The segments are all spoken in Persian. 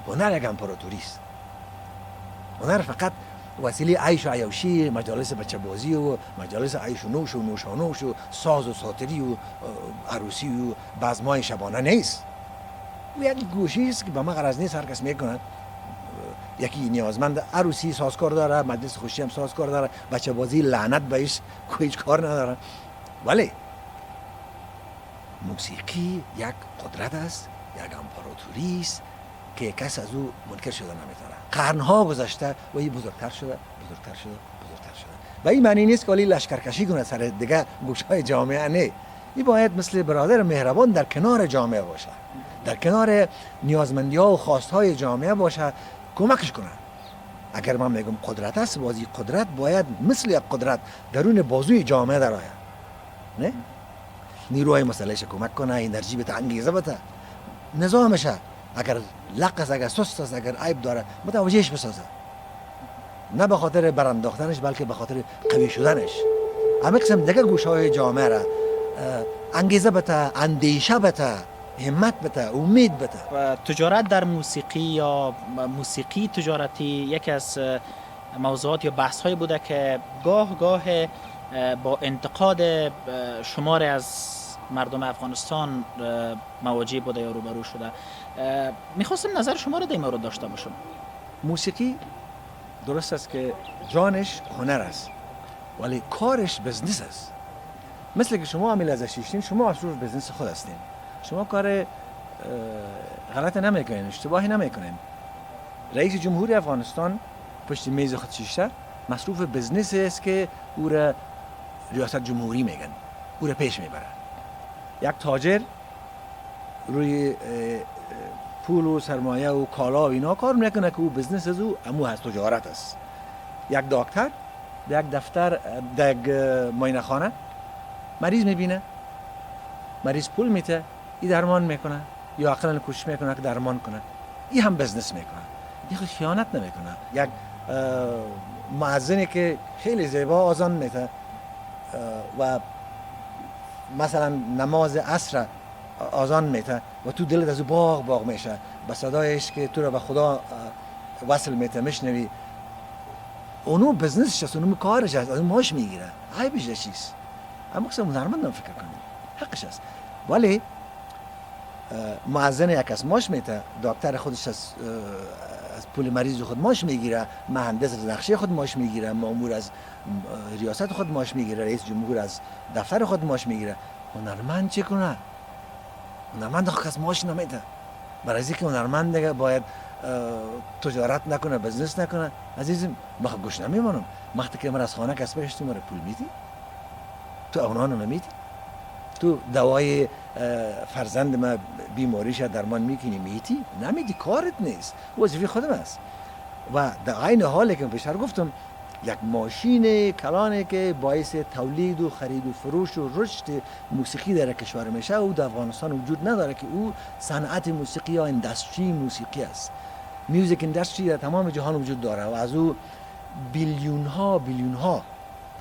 هنر یک امپراتوری است. هنر فقط وسیله عیش و عیاشی، مجالس بچه بازی و مجالس عیش و نوش و نوشانوش و ساز و ساتری و عروسی و بزمای شبانه نیست. او یک گوشی است که به ما غرض نیست، هر کس میکنه. یکی نیازمند عروسی سازکار داره، مجلس خوشی هم سازکار داره، بچه بازی لعنت بهش هیچ کار نداره. ولی موسیقی یک قدرت است، یک امپراتوری است که کس از او منکر شده نمیتونه. قرنها گذشته و این بزرگتر شده. و این معنی نیست که ولی لشکرکشی کنه سر دیگه گوشهای جامعه، نه. این باید مثل برادر مهربان در کنار جامعه باشه، در کنار نیازمندی ها و خواست های جامعه باشه، کمکش کنه. اگر من میگم قدرت است، بازی قدرت باید مثل یک قدرت درون بازوی جامعه در آید، نه؟ نیروهای مسلحش کمک کنه، انرژی بده، انگیزه بده، نظامش اگر لق است، اگر سست است، اگر عیب داره متوجهش بسازه، نه به خاطر برانداختنش بلکه به خاطر قوی شدنش. همه قسم دیگه گوشهای جامعه را انگیزه بده، اندیشه بده، همت بده، امید بده. و تجارت در موسیقی یا موسیقی تجارتی یکی از موضوعات یا بحث های بوده که گاه با انتقاد شماری از مردم افغانستان مواجه بوده یا روبرو شده. میخواستم نظر شما رو در این مورد داشته باشم. موسیقی درست است که جانش هنر است ولی کارش بزنس است. مثل که شما عامل ازش هستین، شما مصروف بزنس خود هستین. شما کار غلط نمیکنین، اشتباهی نمیکنین. رئیس جمهوری افغانستان پشت میز خود شیشته مصروف بزنس است که او را ریاست جمهوری میگن، او را پیش میبره. یک تاجر روی پول و سرمایه و کالا و اینا کار میکنه که او بزنس از او امو هست، تجارت است. یک دکتر در یک دفتر، در یک معاینه خانه مریض میبینه، مریض پول میته، این درمان میکنه یا عقلا کوشش میکنه که درمان کنه، این هم بزنس میکنه، این خود خیانت نمیکنه. یک مؤذنی که خیلی زیبا آذان میته و مثلا نماز عصر آذان میته و تو دلت از او باغ میشه، به صدایش که تو را به خدا وصل میته، میشنوی. اونو بزنسش است، اونو کارش است، اونو ماش میگیره، عیبش چیست؟ اما قسم هنرمندم فکر کنیم حقش است. ولی مؤذن یک کس ماش میته، دکتر خودش از پول مریض خود ماش میگیره، مهندس از نقشه خود ماش میگیره، مامور از ریاست خود ماش میگیره، رئیس جمهور از دفتر خود ماش میگیره. هنرمند چه کنه؟ هنرمند کس ماش نمیده. برای اینکه هنرمند دیگه باید تجارت نکنه، بزنس نکنه. عزیزم من گوش نمیمونم. وقتی که من از خانه کس بهش مرا پول میدی، تو اونا نمیدی؟ تو دوای فرزند ما بیماریش درمان میکنی میتی؟ نمیدی، کارت نیست، وظیفه خودم است. و در عین حالی که پیشتر گفتم یک ماشین کلانه که باعث تولید و خرید و فروش و رشد موسیقی در کشور میشه، او در افغانستان وجود نداره که او صنعت موسیقی یا اندستری موسیقی است. میوزیک اندستری در تمام جهان وجود داره و از او بیلیون ها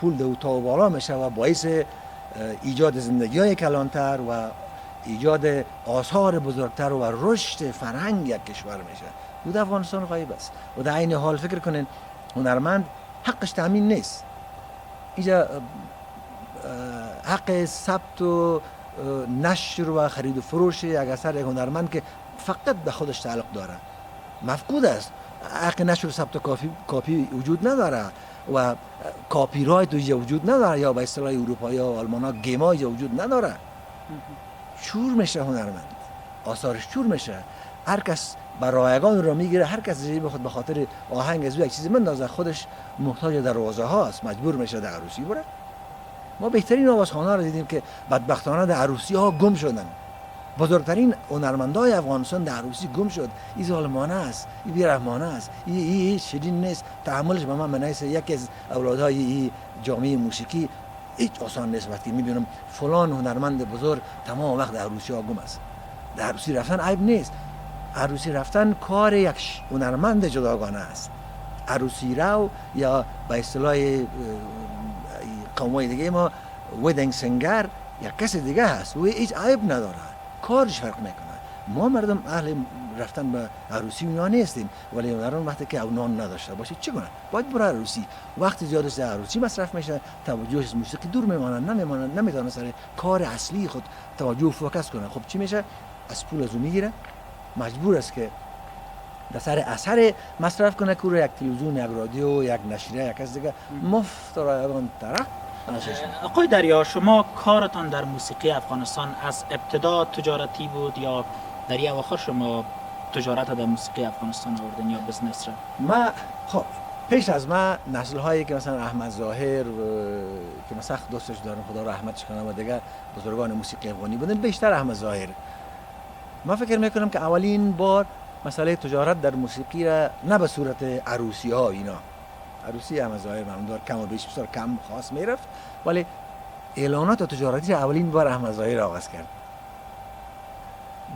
پول در تا و بالا میشه و باعث ایجاد زندگی های کلانتر و ایجاد آثار بزرگتر و رشد فرهنگ یک کشور میشه. او در افغانستان غایب است. و در عین حال فکر کنین هنرمند حقش تامین نیست. اینجا حق ثبت و نشر و خرید و فروش یک اثر یک هنرمند که فقط به خودش تعلق داره مفقود است. حق نشر و ثبت و کاپی وجود نداره و کاپی رایت وجود نداره، یا به اصطلاح اروپایی و آلمان ها گیما وجود نداره. چور میشه هنرمند، آثارش چور میشه. هر کس بر رایگان رو میگیره، هر کس جیب خود به خاطر آهنگ از یک چیزی مندازه، خودش محتاج دروازه هاست، مجبور میشه در عروسی بره. ما بهترین آوازخوان‌ها رو دیدیم که بدبختانه در عروسی ها گم شدن. بزرگترین هنرمندای افغانستان در عروسی گم شد. این ظالمانه است، این بی‌رحمانه است، این شیرین نیست. تحملش به من منیسه. یکی از اولادهای این جامعه موسیقی هیچ آسان نیست. وقتی میبینم فلان هنرمند بزرگ تمام وقت در عروسی ها گم است. در عروسی رفتن عیب نیست. عروسی رفتن کار یک هنرمند جداگانه است. عروسی رو یا به اصطلاح قومای دیگه ما ویدینگ سینگر یا کسی دیگه هست و هیچ عیب نداره، کارش فرق میکنه. ما مردم اهل رفتن به عروسی اینا نیستیم، ولی در اون وقتی که اونان نداشته باشه چه کنه؟ باید بره عروسی. وقتی زیادش در عروسی مصرف میشه، توجهش از موسیقی دور میمانه، نمیتونه سر کار اصلی خود توجه فوکس کنه. خب چی میشه؟ از پول از اون میگیره، مجبور است که در سر اثر مصرف کنه که روی یک تلویزیون، یک رادیو، یک نشریه، یک از دیگه مفت رایگان طرح. آقای دریا، شما کارتان در موسیقی افغانستان از ابتدا تجارتی بود یا در این اواخر شما تجارت در موسیقی افغانستان آوردین یا بزنس را؟ ما خب پیش از ما نسل هایی که مثلا احمد ظاهر که من سخت دوستش دارم، خدا رحمتش کنه، و دیگه بزرگان موسیقی افغانی بودن، بیشتر احمد ظاهر. ما فکر میکنم که اولین بار مسئله تجارت در موسیقی را نه به صورت عروسی ها اینا، عروسی احمد ظاهر معمولا کم و بیش بسیار کم خاص میرفت، ولی اعلانات تجارتی را اولین بار احمد ظاهر آغاز کرد.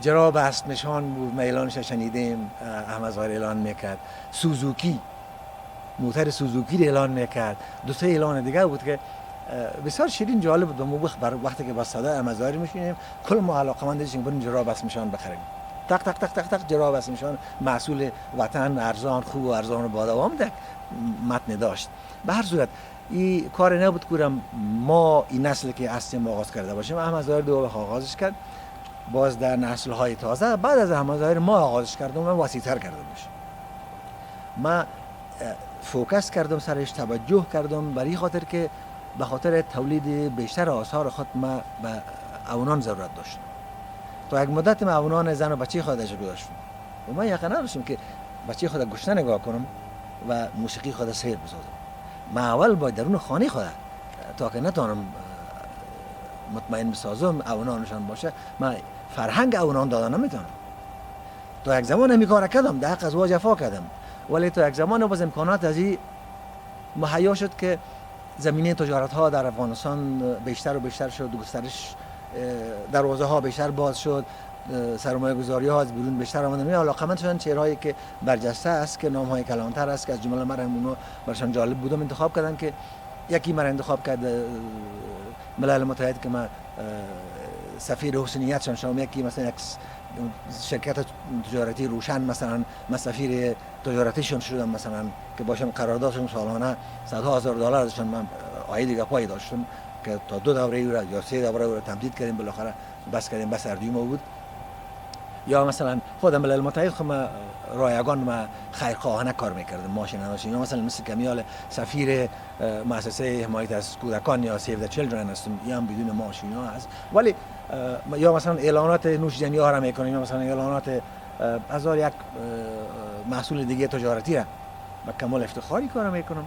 جراب است نشان بود، ما اعلانش شنیدیم، احمد ظاهر اعلان میکرد. سوزوکی، موتر سوزوکی رو اعلان میکرد. دو سه اعلان دیگه بود که بسیار شیرین جالب بود. ما بر وقتی که با صدا احمد ظاهر میشینیم کل ما علاقمند داشتیم بریم جراب است نشان بخریم. تق تق تق تق تق جراب است نشان، محصول وطن، ارزان، خوب و ارزان و با دوام ده متن داشت. به هر صورت این کار نبود که ما این نسل که هستیم آغاز کرده باشیم. احمد ظاهر دو آغازش کرد، باز در نسل های تازه بعد از احمد ظاهر ما آغازش کردم و وسیع‌تر کردم بشه. ما فوکس کردم سرش، توجه کردم برای خاطر که به خاطر تولید بیشتر آثار خود ما به اونان ضرورت داشتم. تا یک مدت ما اونان زن و بچه خودش گذاشتم و من یقینا داشتم که بچه خود گشنه نگاه کنم و موسیقی خود سیر بسازم. ما اول باید درون خانه خود تا که نتونم مطمئن بسازم اونانشان باشه، من فرهنگ اونان دادن نمیتونم. تا یک زمان همی کار کردم، در حق ازواج جفا کردم، ولی تا یک زمان باز امکانات از این مهیا شد که زمینه تجارت ها در افغانستان بیشتر و بیشتر شد، گسترش دروازه ها بیشتر باز شد، سرمایه گذاری ها از بیرون بیشتر آمدن. می علاقمند شدن چهرهایی که برجسته است، که نام های کلانتر است، که از جمله مرا اونو برشان جالب بودم انتخاب کردن، که یکی مرا انتخاب کرد ملل متحد که من سفیر حسنیتشان شدم، یکی مثلا یک شرکت تجارتی روشن مثلا من سفیر تجارتیشون شدم، مثلا که باشم قراردادشون سالانه صدها هزار دلار ازشون من عاید گپایی داشتم که تا 2 دوره یا 3 دوره رو تمدید کردیم، بالاخره بس کردیم، بس اردوی ما بود. یا مثلا خود ملل متحد خود ما رایگان ما خیرخواهانه کار میکردم، ماشین نداشتیم. یا مثلا مثل کمیال سفیر مؤسسه حمایت از کودکان یا سیو د چیلدرن هستم، یا هم بدون معاش اینا هست، ولی یا مثلا اعلانات نوشیدنی ها را میکنیم، یا مثلا اعلانات از یک محصول دیگه تجارتی را با کمال افتخاری کار میکنم.